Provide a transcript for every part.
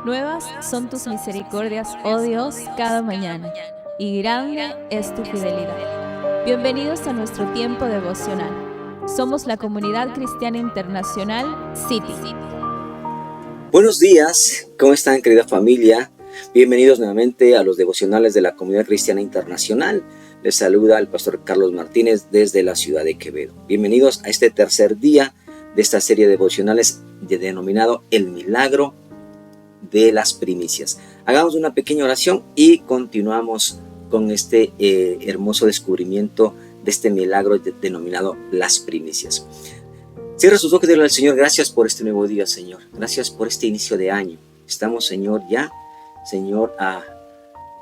Nuevas son tus misericordias, oh Dios, cada mañana, y grande es tu fidelidad. Bienvenidos a nuestro tiempo devocional. Somos la Comunidad Cristiana Internacional City. Buenos días, ¿cómo están, querida familia? Bienvenidos nuevamente a los devocionales de la Comunidad Cristiana Internacional. Les saluda el pastor Carlos Martínez desde la ciudad de Quevedo. Bienvenidos a este tercer día de esta serie de devocionales denominado El Milagro de las Primicias. Hagamos una pequeña oración y continuamos con este hermoso descubrimiento de este milagro denominado las primicias. Cierra sus ojos y dile al Señor: gracias por este nuevo día, Señor. Gracias por este inicio de año. Estamos, Señor, ya, Señor,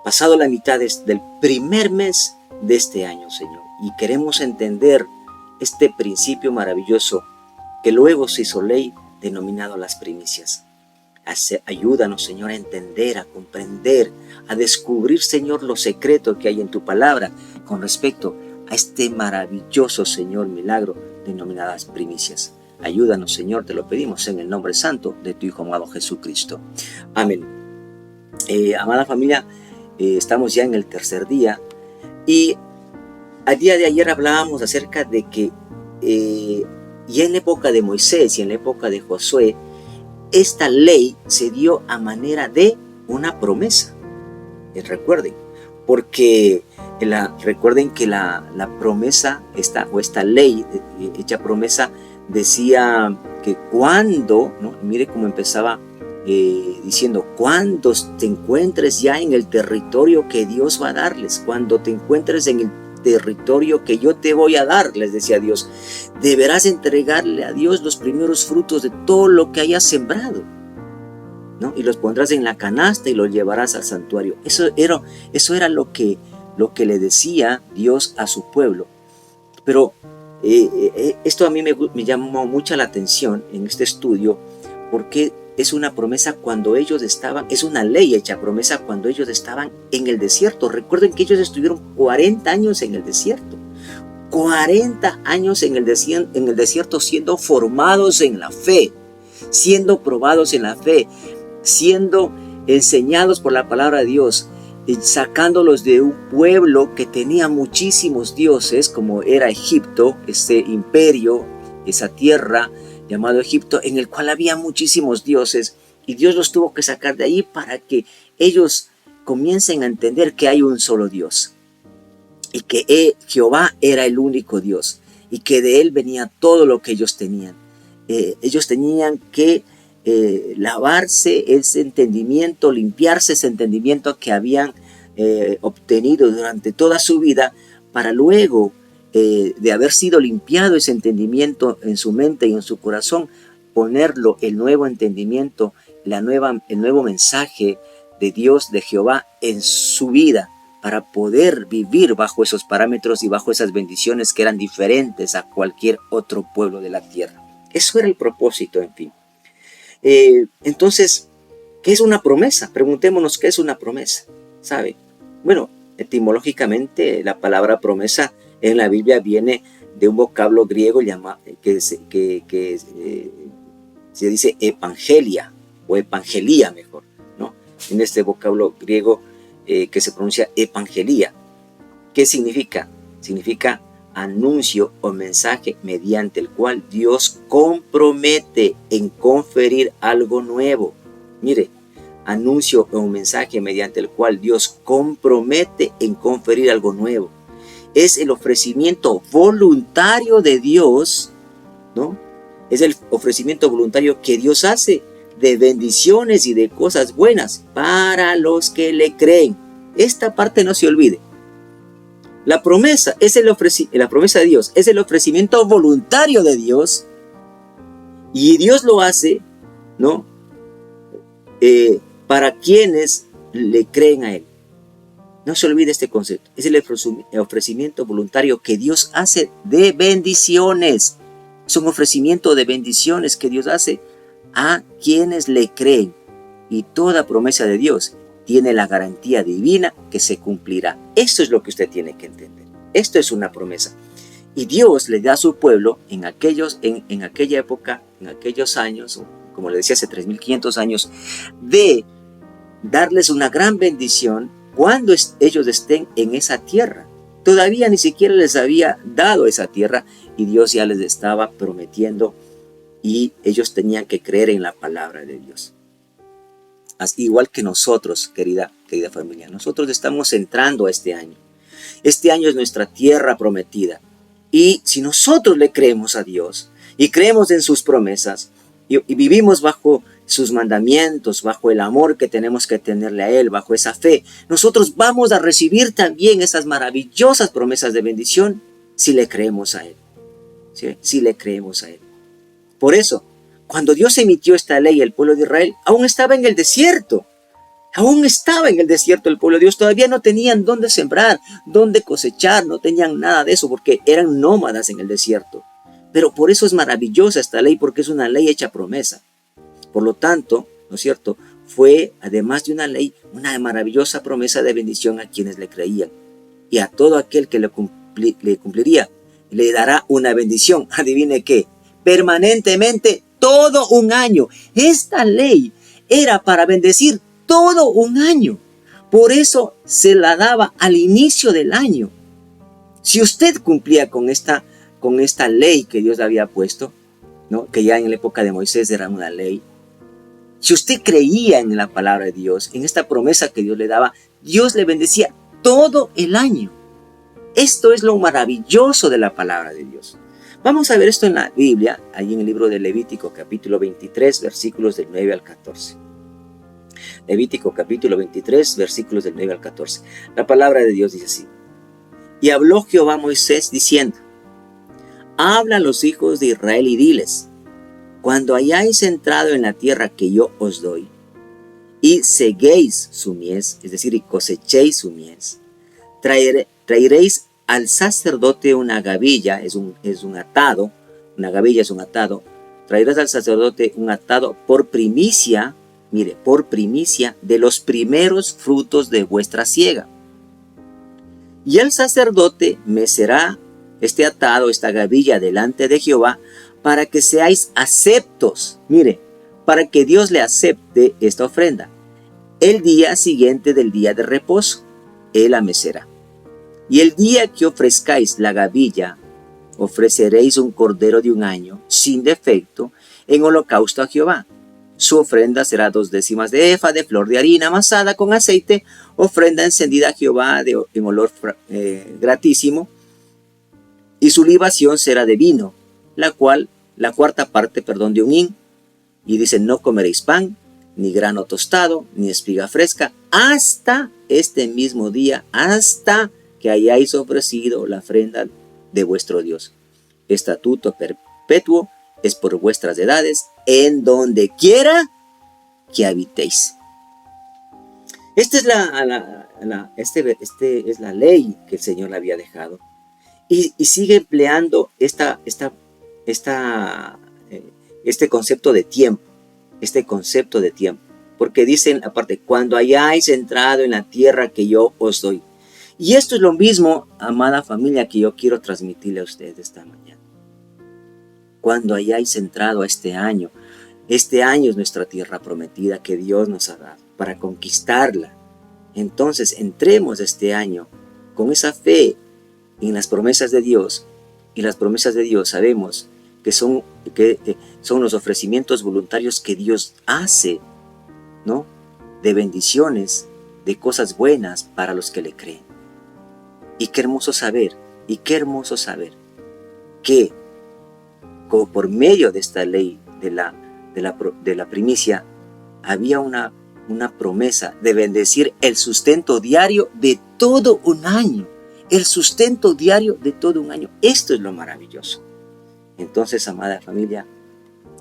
pasado la mitad del primer mes de este año, Señor. Y queremos entender este principio maravilloso que luego se hizo ley, denominado las primicias. Ayúdanos, Señor, a entender, a comprender, a descubrir, Señor, lo secreto que hay en tu palabra con respecto a este maravilloso, Señor, milagro denominadas primicias. Ayúdanos, Señor, te lo pedimos en el nombre santo de tu Hijo amado Jesucristo. Amén. Amada familia, estamos ya en el tercer día y al día de ayer hablábamos acerca de que ya en la época de Moisés y en la época de Josué, esta ley se dio a manera de una promesa. Recuerden, porque recuerden que la promesa, esta ley hecha promesa, decía que cuando, ¿no? Mire cómo empezaba diciendo: cuando te encuentres ya en el territorio que Dios va a darles, cuando te encuentres en el territorio que yo te voy a dar, les decía Dios, deberás entregarle a Dios los primeros frutos de todo lo que hayas sembrado, ¿no? Y los pondrás en la canasta y los llevarás al santuario. Eso era lo que le decía Dios a su pueblo. Pero esto a mí me llamó mucha la atención en este estudio, porque es una promesa cuando ellos estaban, es una ley hecha promesa cuando ellos estaban en el desierto. Recuerden que ellos estuvieron 40 años en el desierto. 40 años en el desierto siendo formados en la fe, siendo probados en la fe, siendo enseñados por la palabra de Dios, sacándolos de un pueblo que tenía muchísimos dioses, como era Egipto, ese imperio, esa tierra llamado Egipto, en el cual había muchísimos dioses, y Dios los tuvo que sacar de ahí para que ellos comiencen a entender que hay un solo Dios, y que Jehová era el único Dios, y que de él venía todo lo que ellos tenían. Ellos tenían que lavarse ese entendimiento, limpiarse ese entendimiento que habían obtenido durante toda su vida, para luego de haber sido limpiado ese entendimiento en su mente y en su corazón, ponerlo, el nuevo entendimiento, el nuevo mensaje de Dios, de Jehová, en su vida, para poder vivir bajo esos parámetros y bajo esas bendiciones que eran diferentes a cualquier otro pueblo de la tierra. Eso era el propósito, en fin. Entonces, ¿qué es una promesa? Preguntémonos, ¿qué es una promesa? ¿Sabe? Bueno, etimológicamente la palabra promesa en la Biblia viene de un vocablo griego que se dice evangelia, o evangelía mejor, ¿no? En este vocablo griego que se pronuncia evangelía. ¿Qué significa? Significa anuncio o mensaje mediante el cual Dios compromete en conferir algo nuevo. Mire, anuncio o mensaje mediante el cual Dios compromete en conferir algo nuevo. Es el ofrecimiento voluntario de Dios, ¿no? Es el ofrecimiento voluntario que Dios hace de bendiciones y de cosas buenas para los que le creen. Esta parte no se olvide. La promesa la promesa de Dios es el ofrecimiento voluntario de Dios, y Dios lo hace, ¿no? Para quienes le creen a Él. No se olvide este concepto. Es el ofrecimiento voluntario que Dios hace de bendiciones. Es un ofrecimiento de bendiciones que Dios hace a quienes le creen. Y toda promesa de Dios tiene la garantía divina que se cumplirá. Esto es lo que usted tiene que entender. Esto es una promesa. Y Dios le da a su pueblo en aquella época, en aquellos años, como le decía, hace 3.500 años, de darles una gran bendición cuando ellos estén en esa tierra. Todavía ni siquiera les había dado esa tierra y Dios ya les estaba prometiendo y ellos tenían que creer en la palabra de Dios. Así, igual que nosotros, querida familia, nosotros estamos entrando a este año. Este año es nuestra tierra prometida. Y si nosotros le creemos a Dios y creemos en sus promesas y vivimos bajo sus mandamientos, bajo el amor que tenemos que tenerle a Él, bajo esa fe, nosotros vamos a recibir también esas maravillosas promesas de bendición si le creemos a Él. ¿Sí? Si le creemos a Él. Por eso, cuando Dios emitió esta ley, el pueblo de Israel aún estaba en el desierto. Aún estaba en el desierto el pueblo de Dios. Todavía no tenían dónde sembrar, dónde cosechar, no tenían nada de eso porque eran nómadas en el desierto. Pero por eso es maravillosa esta ley, porque es una ley hecha promesa. Por lo tanto, ¿no es cierto? Fue, además de una ley, una maravillosa promesa de bendición a quienes le creían. Y a todo aquel que le cumpliría, le dará una bendición. Adivine qué, permanentemente todo un año. Esta ley era para bendecir todo un año. Por eso se la daba al inicio del año. Si usted cumplía con esta ley que Dios le había puesto, ¿no? Que ya en la época de Moisés era una ley. Si usted creía en la palabra de Dios, en esta promesa que Dios le daba, Dios le bendecía todo el año. Esto es lo maravilloso de la palabra de Dios. Vamos a ver esto en la Biblia, ahí en el libro de Levítico, capítulo 23, versículos del 9 al 14. Levítico, capítulo 23, versículos del 9 al 14. La palabra de Dios dice así. Y habló Jehová a Moisés diciendo, habla a los hijos de Israel y diles, cuando hayáis entrado en la tierra que yo os doy, y seguéis su mies, es decir, y cosechéis su mies, traeréis al sacerdote una gavilla, es un atado, una gavilla es un atado, traerás al sacerdote un atado por primicia, mire, por primicia de los primeros frutos de vuestra siega. Y el sacerdote mecerá este atado, esta gavilla delante de Jehová, para que seáis aceptos, mire, para que Dios le acepte esta ofrenda. El día siguiente del día de reposo, él la mecerá. Y el día que ofrezcáis la gavilla, ofreceréis un cordero de un año, sin defecto, en holocausto a Jehová. Su ofrenda será 2/10 de efa de flor de harina amasada con aceite, ofrenda encendida a Jehová en olor gratísimo. Y su libación será de vino, la cuarta parte de un hin. Y dice, no comeréis pan, ni grano tostado, ni espiga fresca, hasta este mismo día, hasta que hayáis ofrecido la ofrenda de vuestro Dios. Estatuto perpetuo es por vuestras edades, en donde quiera que habitéis. Esta es la ley que el Señor le había dejado. Y sigue empleando este concepto de tiempo. Porque dicen aparte, cuando hayáis entrado en la tierra que yo os doy. Y esto es lo mismo, amada familia, que yo quiero transmitirle a ustedes esta mañana. Cuando hayáis entrado a este año es nuestra tierra prometida que Dios nos ha dado para conquistarla. Entonces entremos este año con esa fe en las promesas de Dios. Y las promesas de Dios sabemos que son los ofrecimientos voluntarios que Dios hace, ¿no? De bendiciones, de cosas buenas para los que le creen. Y qué hermoso saber que como por medio de esta ley de la primicia había una promesa de bendecir el sustento diario de todo un año. El sustento diario de todo un año. Esto es lo maravilloso. Entonces, amada familia,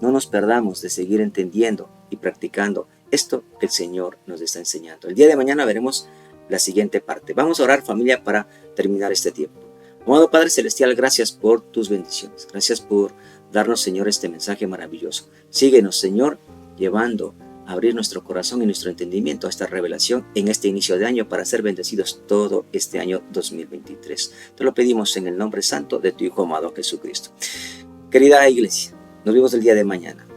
no nos perdamos de seguir entendiendo y practicando esto que el Señor nos está enseñando. El día de mañana veremos la siguiente parte. Vamos a orar, familia, para terminar este tiempo. Amado Padre Celestial, gracias por tus bendiciones. Gracias por darnos, Señor, este mensaje maravilloso. Síguenos, Señor, llevando a abrir nuestro corazón y nuestro entendimiento a esta revelación en este inicio de año para ser bendecidos todo este año 2023. Te lo pedimos en el nombre santo de tu Hijo amado Jesucristo. Querida iglesia, nos vemos el día de mañana.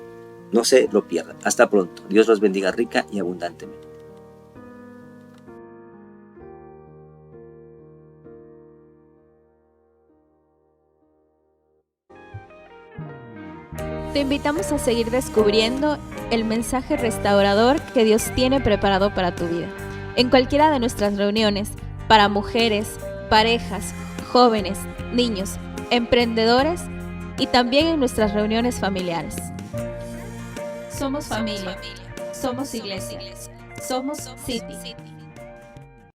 No se lo pierdan. Hasta pronto. Dios los bendiga rica y abundantemente. Te invitamos a seguir descubriendo el mensaje restaurador que Dios tiene preparado para tu vida. En cualquiera de nuestras reuniones, para mujeres, parejas, jóvenes, niños, emprendedores y también en nuestras reuniones familiares. Somos familia, somos iglesia, somos City.